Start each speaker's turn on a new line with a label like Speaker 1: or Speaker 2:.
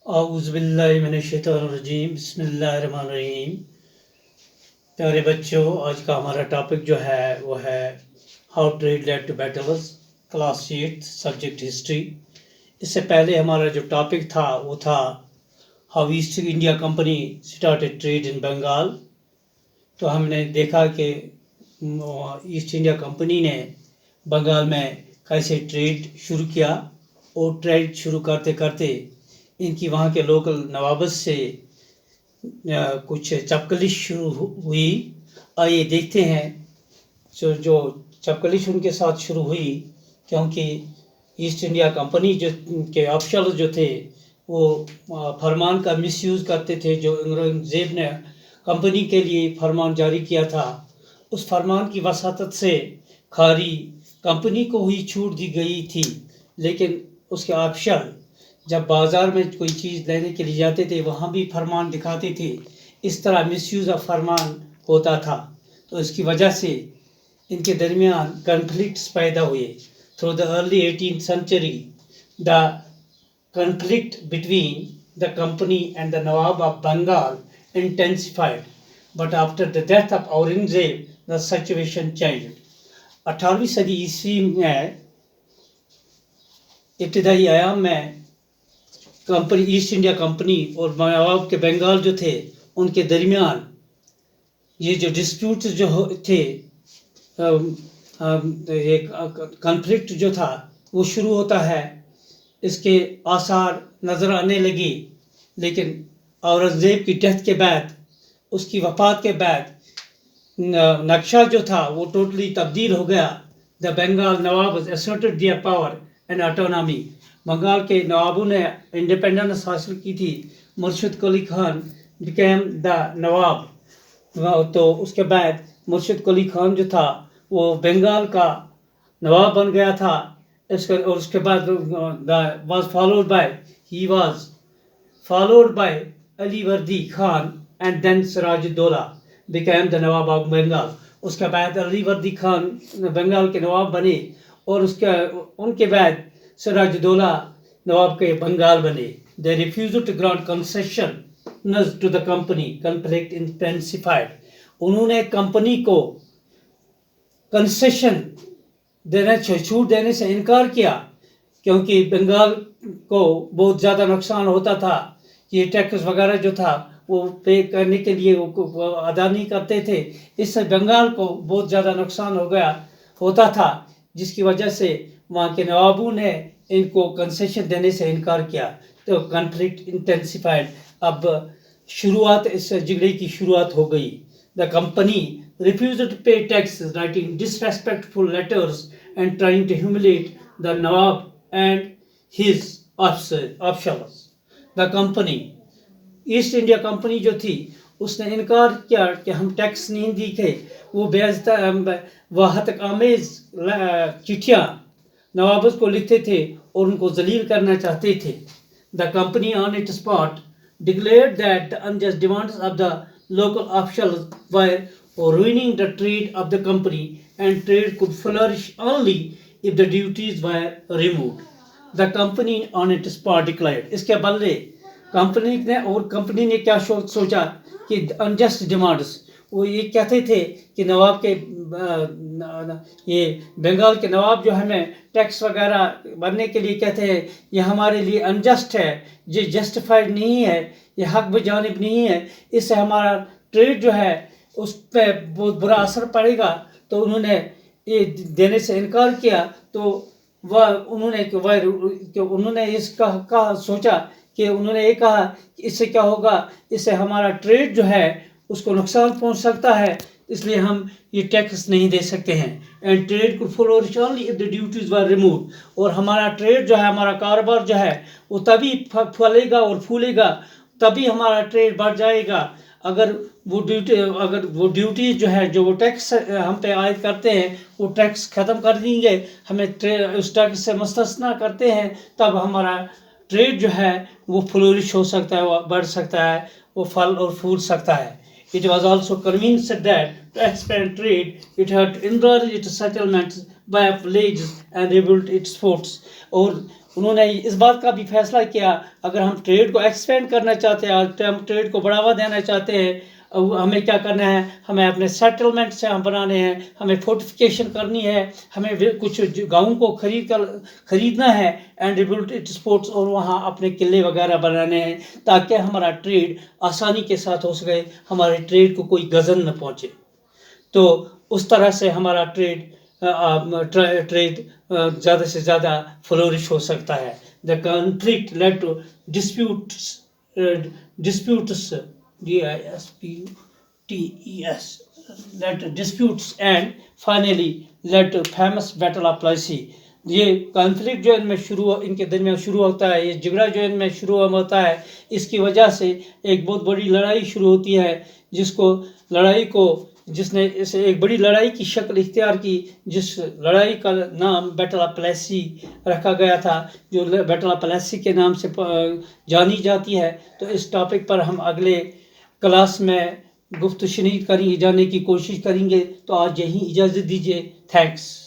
Speaker 1: اعوذ باللہ من الشیطان الرجیم بسم اللہ الرحمن الرحیم. پیارے بچوں، آج کا ہمارا ٹاپک جو ہے وہ ہے how trade lead to battles, class 8 subject history. اس سے پہلے ہمارا جو ٹاپک تھا وہ تھا how East India Company started trade in Bengal. تو ہم نے دیکھا کہ ایسٹ انڈیا کمپنی نے بنگال میں کیسے ٹریڈ شروع کیا، اور ٹریڈ شروع کرتے کرتے ان کی وہاں کے لوکل نوابس سے کچھ چپکلش شروع ہوئی. آئیے دیکھتے ہیں جو چپکلش ان کے ساتھ شروع ہوئی، کیونکہ ایسٹ انڈیا کمپنی جو کے آفیشل جو تھے وہ فرمان کا مس یوز کرتے تھے. جو اورنگزیب نے کمپنی کے لیے فرمان جاری کیا تھا، اس فرمان کی وساطت سے کھاری کمپنی کو ہی چھوٹ دی گئی تھی، لیکن اس کے آفیشل جب بازار میں کوئی چیز لینے کے لیے جاتے تھے وہاں بھی فرمان دکھاتے تھے. اس طرح مس یوز آف فرمان ہوتا تھا. تو اس کی وجہ سے ان کے درمیان کنفلکٹس پیدا ہوئے. Through the early 18th century the conflict between the company and the Nawab of Bengal intensified. But after the death of Aurangzeb the situation changed. 18ویں صدی عیسوی میں ابتدائی ایام میں کمپنی ایسٹ انڈیا کمپنی اور نواب کے بنگال جو تھے ان کے درمیان یہ جو ڈسپیوٹس جو تھے، کنفلکٹ جو تھا وہ شروع ہوتا ہے. اس کے آثار نظر آنے لگی، لیکن اورنگزیب کی ڈیتھ کے بعد، اس کی وفات کے بعد نقشہ جو تھا وہ ٹوٹلی تبدیل ہو گیا. دا بنگال نواب asserted their power and autonomy. Bengal کے نوابوں نے انڈیپینڈنس حاصل کی تھی. مرشد قلی خان became دا نواب. تو اس کے بعد مرشد قلی خان جو تھا وہ بنگال کا نواب بن گیا تھا. اور اس کے بعد he was followed by علی وردی Khan and then Siraj ud-Daula became the Nawab of Bengal. اس کے بعد علی وردی خان بنگال کے نواب بنے، اور ان کے بعد سراج الدولہ نواب کے بنگال بنے. They refused to grant concessions to the company. Conflict intensified. انہوں نے کمپنی کو کنسیشن چھوٹ دینے سے انکار کیا، کیونکہ بنگال کو بہت زیادہ نقصان ہوتا تھا. یہ ٹیکس وغیرہ جو تھا وہ پے کرنے کے لیے وہ ادا نہیں کرتے تھے. اس سے بنگال کو بہت زیادہ نقصان ہوتا تھا، جس کی وجہ سے وہاں کے نوابوں نے ان کو کنسیشن دینے سے انکار کیا. تو کنفلکٹ انٹینسیفائڈ. اب شروعات اس جھگڑے کی شروعات ہو گئی. The company refused to pay taxes, writing disrespectful letters and trying to humiliate the Nawab and his officials. The company, asset India company جو تھی، اس نے انکار کیا کہ ہم ٹیکس نہیں دیتے. وہ ہتک آمیز چٹھیاں نوابس کو لکھتے تھے اور ان کو ذلیل کرنا چاہتے تھے. The company on its part declared that the unjust demands of the local officials were ruining the trade of the company, and trade could flourish only if the duties were removed. The company on its part declared. اس کے بدلے company نے کیا سوچا کہ ingest demands, وہ یہ کہتے تھے کہ نواب کے یہ بنگال کے نواب جو ہمیں ٹیکس وغیرہ بھرنے کے لیے کہتے ہیں، یہ ہمارے لیے انجسٹ ہے، یہ جسٹیفائڈ نہیں ہے، یہ حق بجانب نہیں ہے. اس سے ہمارا ٹریڈ جو ہے اس پہ بہت برا اثر پڑے گا. تو انہوں نے یہ دینے سے انکار کیا. تو انہوں نے اس کا سوچا کہ انہوں نے یہ کہا کہ اس سے کیا ہوگا، اس سے ہمارا ٹریڈ جو ہے اس کو نقصان پہنچ سکتا ہے، اس لیے ہم یہ ٹیکس نہیں دے سکتے ہیں. اینڈ ٹریڈ کو flourish only if the duties were removed. اور ہمارا ٹریڈ جو ہے، ہمارا کاروبار جو ہے وہ تبھی پھلے گا اور پھولے گا، تبھی ہمارا ٹریڈ بڑھ جائے گا اگر وہ ڈیوٹیز جو ہے، جو وہ ٹیکس ہم پہ عائد کرتے ہیں، وہ ٹیکس ختم کر دیں گے، ہمیں اس ٹیکس سے مستثنیٰ کرتے ہیں، تب ہمارا ٹریڈ جو ہے وہ فلورش ہو سکتا ہے، وہ بڑھ سکتا ہے، وہ پھل اور پھول سکتا ہے. It was also convinced that to expand trade, it had to enlarge its settlements by villages and rebuild its forts. اور انہوں نے اس بات کا بھی فیصلہ کیا اگر ہم ٹریڈ کو ایکسپینڈ کرنا چاہتے ہیں، ہم ٹریڈ کو بڑھاوا دینا چاہتے ہیں، ہمیں کیا کرنا ہے، ہمیں اپنے سیٹلمنٹ سے ہم بنانے ہیں، ہمیں فورٹیفکیشن کرنی ہے، ہمیں کچھ گاؤں کو خریدنا ہے اینڈ ریبلڈ اسپورٹس، اور وہاں اپنے قلعے وغیرہ بنانے ہیں تاکہ ہمارا ٹریڈ آسانی کے ساتھ ہو سکے، ہمارے ٹریڈ کو کوئی غضن نہ پہنچے. تو اس طرح سے ہمارا ٹریڈ زیادہ سے زیادہ فلورش ہو سکتا ہے. The conflict lead to disputes DISPUTES lead disputes and finally lead famous battle of Plassey. یہ کانفلکٹ جو ان میں ان کے درمیان شروع ہوتا ہے، یہ جھگڑا جو ان میں شروع ہوتا ہے، اس کی وجہ سے ایک بہت بڑی لڑائی شروع ہوتی ہے، جس نے اسے ایک بڑی لڑائی کی شکل اختیار کی، جس لڑائی کا نام بیٹل آف پلیسی رکھا گیا تھا، جو بیٹل آف پلیسی کے نام سے جانی جاتی ہے. تو اس ٹاپک پر ہم اگلے کلاس میں گفت و شنید جانے کی کوشش کریں گے. تو آج یہیں اجازت دیجیے. تھینکس.